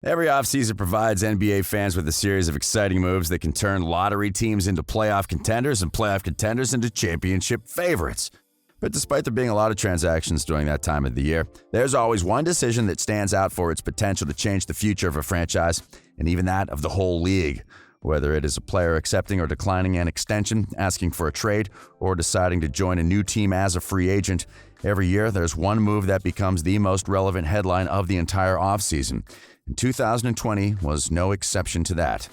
Every offseason provides NBA fans with a series of exciting moves that can turn lottery teams into playoff contenders and playoff contenders into championship favorites. But despite there being a lot of transactions during that time of the year, there's always one decision that stands out for its potential to change the future of a franchise, and even that of the whole league. Whether it is a player accepting or declining an extension, asking for a trade, or deciding to join a new team as a free agent, every year there's one move that becomes the most relevant headline of the entire offseason. And 2020 was no exception to that.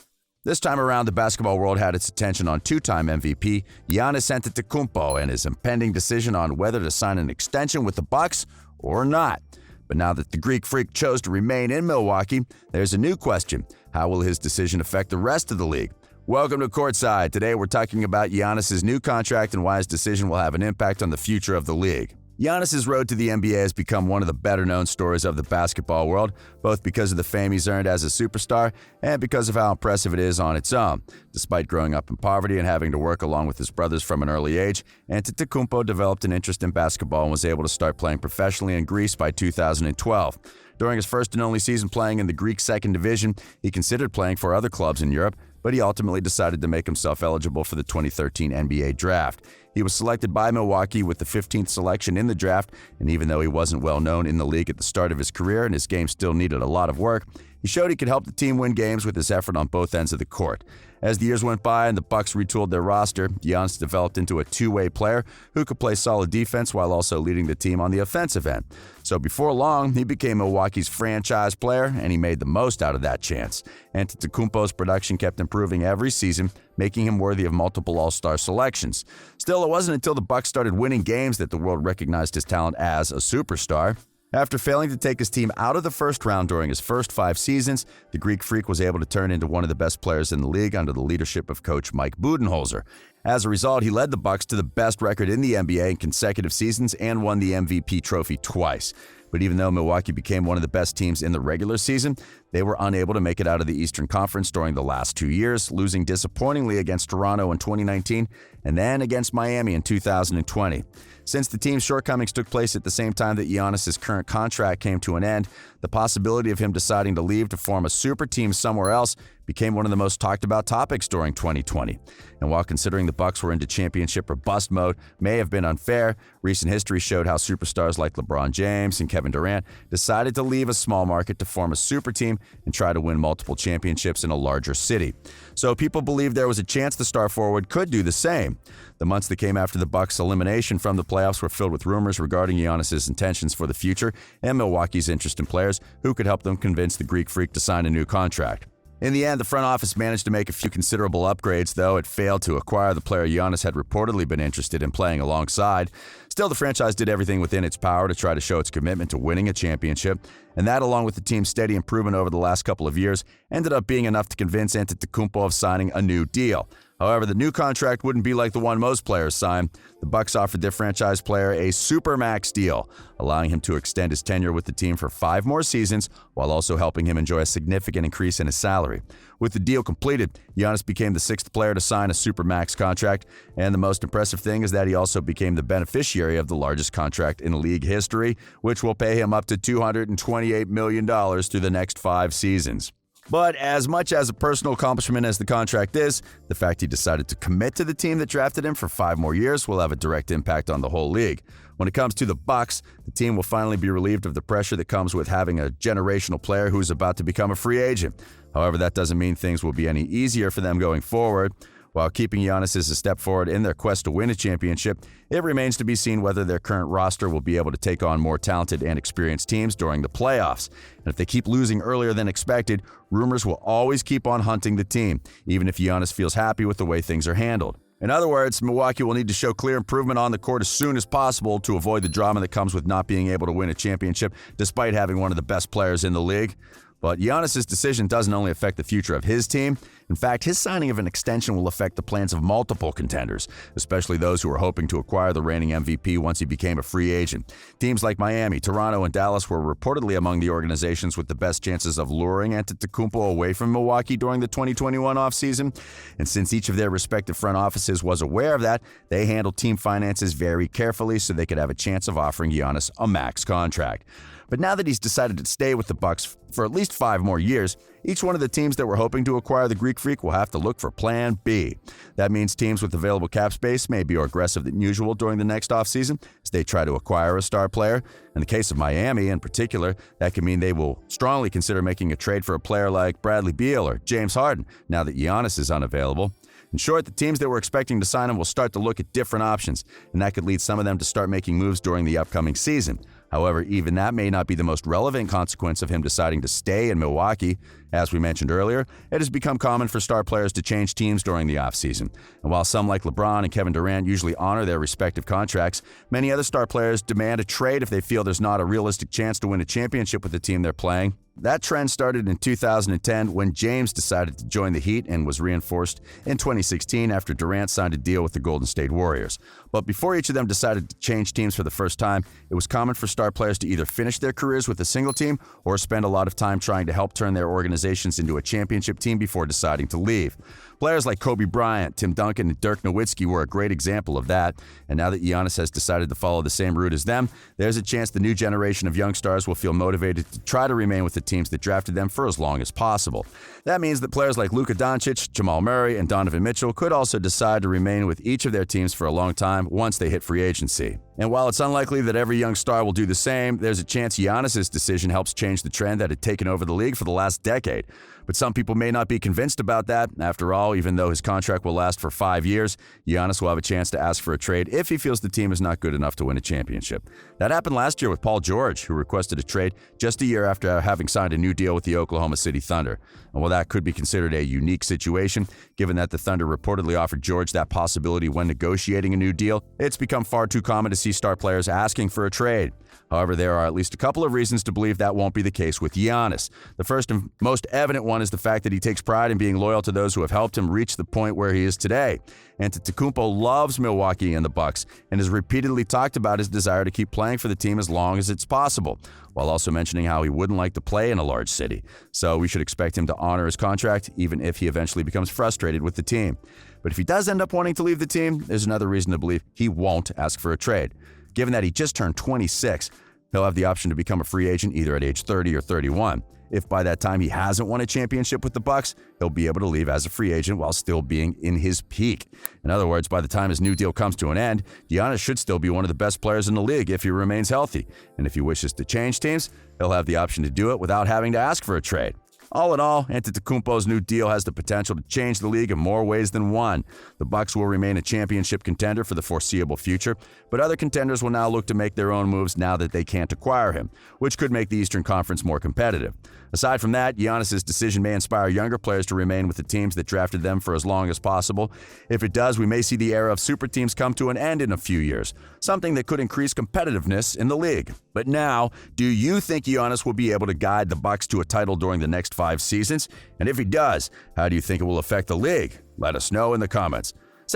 This time around, the basketball world had its attention on two-time MVP Giannis Antetokounmpo and his impending decision on whether to sign an extension with the Bucks or not. But now that the Greek Freak chose to remain in Milwaukee, there's a new question. How will his decision affect the rest of the league? Welcome to Courtside. Today we're talking about Giannis' new contract and why his decision will have an impact on the future of the league. Giannis' road to the NBA has become one of the better-known stories of the basketball world, both because of the fame he's earned as a superstar and because of how impressive it is on its own. Despite growing up in poverty and having to work along with his brothers from an early age, Antetokounmpo developed an interest in basketball and was able to start playing professionally in Greece by 2012. During his first and only season playing in the Greek second division, he considered playing for other clubs in Europe, but he ultimately decided to make himself eligible for the 2013 NBA draft. He was selected by Milwaukee with the 15th selection in the draft, and even though he wasn't well known in the league at the start of his career and his game still needed a lot of work, he showed he could help the team win games with his effort on both ends of the court. As the years went by and the Bucks retooled their roster, Giannis developed into a two-way player who could play solid defense while also leading the team on the offensive end. So before long, he became Milwaukee's franchise player, and he made the most out of that chance. Antetokounmpo's production kept improving every season, making him worthy of multiple All-Star selections. Still, it wasn't until the Bucks started winning games that the world recognized his talent as a superstar. After failing to take his team out of the first round during his first 5 seasons, the Greek Freak was able to turn into one of the best players in the league under the leadership of coach Mike Budenholzer. As a result, he led the Bucks to the best record in the NBA in consecutive seasons and won the MVP trophy twice. But even though Milwaukee became one of the best teams in the regular season, they were unable to make it out of the Eastern Conference during the last 2 years, losing disappointingly against Toronto in 2019 and then against Miami in 2020. Since the team's shortcomings took place at the same time that Giannis' current contract came to an end, the possibility of him deciding to leave to form a super team somewhere else became one of the most talked about topics during 2020. And while considering the Bucks were into championship or bust mode may have been unfair, recent history showed how superstars like LeBron James and Kevin Durant decided to leave a small market to form a super team and try to win multiple championships in a larger city. So people believed there was a chance the star forward could do the same. The months that came after the Bucks' elimination from the playoffs were filled with rumors regarding Giannis' intentions for the future and Milwaukee's interest in players who could help them convince the Greek Freak to sign a new contract. In the end, the front office managed to make a few considerable upgrades, though it failed to acquire the player Giannis had reportedly been interested in playing alongside. Still, the franchise did everything within its power to try to show its commitment to winning a championship, and that, along with the team's steady improvement over the last couple of years, ended up being enough to convince Antetokounmpo of signing a new deal. However, the new contract wouldn't be like the one most players sign. The Bucks offered their franchise player a supermax deal, allowing him to extend his tenure with the team for 5 more seasons while also helping him enjoy a significant increase in his salary. With the deal completed, Giannis became the 6th player to sign a supermax contract, and the most impressive thing is that he also became the beneficiary of the largest contract in league history, which will pay him up to $228 million through the next 5 seasons. But as much as a personal accomplishment as the contract is, the fact he decided to commit to the team that drafted him for 5 more years will have a direct impact on the whole league. When it comes to the Bucks, the team will finally be relieved of the pressure that comes with having a generational player who's about to become a free agent. However, that doesn't mean things will be any easier for them going forward. While keeping Giannis is a step forward in their quest to win a championship, it remains to be seen whether their current roster will be able to take on more talented and experienced teams during the playoffs. And if they keep losing earlier than expected, rumors will always keep on hunting the team, even if Giannis feels happy with the way things are handled. In other words, Milwaukee will need to show clear improvement on the court as soon as possible to avoid the drama that comes with not being able to win a championship despite having one of the best players in the league. But Giannis' decision doesn't only affect the future of his team. In fact, his signing of an extension will affect the plans of multiple contenders, especially those who were hoping to acquire the reigning MVP once he became a free agent. Teams like Miami, Toronto, and Dallas were reportedly among the organizations with the best chances of luring Antetokounmpo away from Milwaukee during the 2021 offseason. And since each of their respective front offices was aware of that, they handled team finances very carefully so they could have a chance of offering Giannis a max contract. But now that he's decided to stay with the Bucks for at least 5 more years, each one of the teams that were hoping to acquire the Greek Freak will have to look for Plan B. That means teams with available cap space may be more aggressive than usual during the next offseason as they try to acquire a star player. In the case of Miami in particular, that could mean they will strongly consider making a trade for a player like Bradley Beal or James Harden now that Giannis is unavailable. In short, the teams that were expecting to sign him will start to look at different options, and that could lead some of them to start making moves during the upcoming season. However, even that may not be the most relevant consequence of him deciding to stay in Milwaukee. As we mentioned earlier, it has become common for star players to change teams during the offseason. And while some like LeBron and Kevin Durant usually honor their respective contracts, many other star players demand a trade if they feel there's not a realistic chance to win a championship with the team they're playing. That trend started in 2010 when James decided to join the Heat and was reinforced in 2016 after Durant signed a deal with the Golden State Warriors. But before each of them decided to change teams for the first time, it was common for star players to either finish their careers with a single team or spend a lot of time trying to help turn their organizations into a championship team before deciding to leave. Players like Kobe Bryant, Tim Duncan, and Dirk Nowitzki were a great example of that, and now that Giannis has decided to follow the same route as them, there's a chance the new generation of young stars will feel motivated to try to remain with the teams that drafted them for as long as possible. That means that players like Luka Doncic, Jamal Murray, and Donovan Mitchell could also decide to remain with each of their teams for a long time once they hit free agency. And while it's unlikely that every young star will do the same, there's a chance Giannis' decision helps change the trend that had taken over the league for the last decade. But some people may not be convinced about that. After all, even though his contract will last for 5 years, Giannis will have a chance to ask for a trade if he feels the team is not good enough to win a championship. That happened last year with Paul George, who requested a trade just a year after having signed a new deal with the Oklahoma City Thunder. And while that could be considered a unique situation, given that the Thunder reportedly offered George that possibility when negotiating a new deal, it's become far too common to see star players asking for a trade. However, there are at least a couple of reasons to believe that won't be the case with Giannis. The first and most evident one is the fact that he takes pride in being loyal to those who have helped him reach the point where he is today. Antetokounmpo loves Milwaukee and the Bucks and has repeatedly talked about his desire to keep playing for the team as long as it's possible, while also mentioning how he wouldn't like to play in a large city. So we should expect him to honor his contract, even if he eventually becomes frustrated with the team. But if he does end up wanting to leave the team, there's another reason to believe he won't ask for a trade. Given that he just turned 26, he'll have the option to become a free agent either at age 30 or 31. If by that time he hasn't won a championship with the Bucks, he'll be able to leave as a free agent while still being in his peak. In other words, by the time his new deal comes to an end, Giannis should still be one of the best players in the league if he remains healthy. And if he wishes to change teams, he'll have the option to do it without having to ask for a trade. All in all, Antetokounmpo's new deal has the potential to change the league in more ways than one. The Bucks will remain a championship contender for the foreseeable future, but other contenders will now look to make their own moves now that they can't acquire him, which could make the Eastern Conference more competitive. Aside from that, Giannis' decision may inspire younger players to remain with the teams that drafted them for as long as possible. If it does, we may see the era of super teams come to an end in a few years, something that could increase competitiveness in the league. But now, do you think Giannis will be able to guide the Bucks to a title during the next 5 seasons? And if he does, how do you think it will affect the league? Let us know in the comments.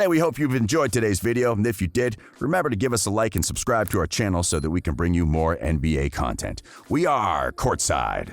We hope you've enjoyed today's video, and if you did, remember to give us a like and subscribe to our channel so that we can bring you more NBA content. We are Courtside.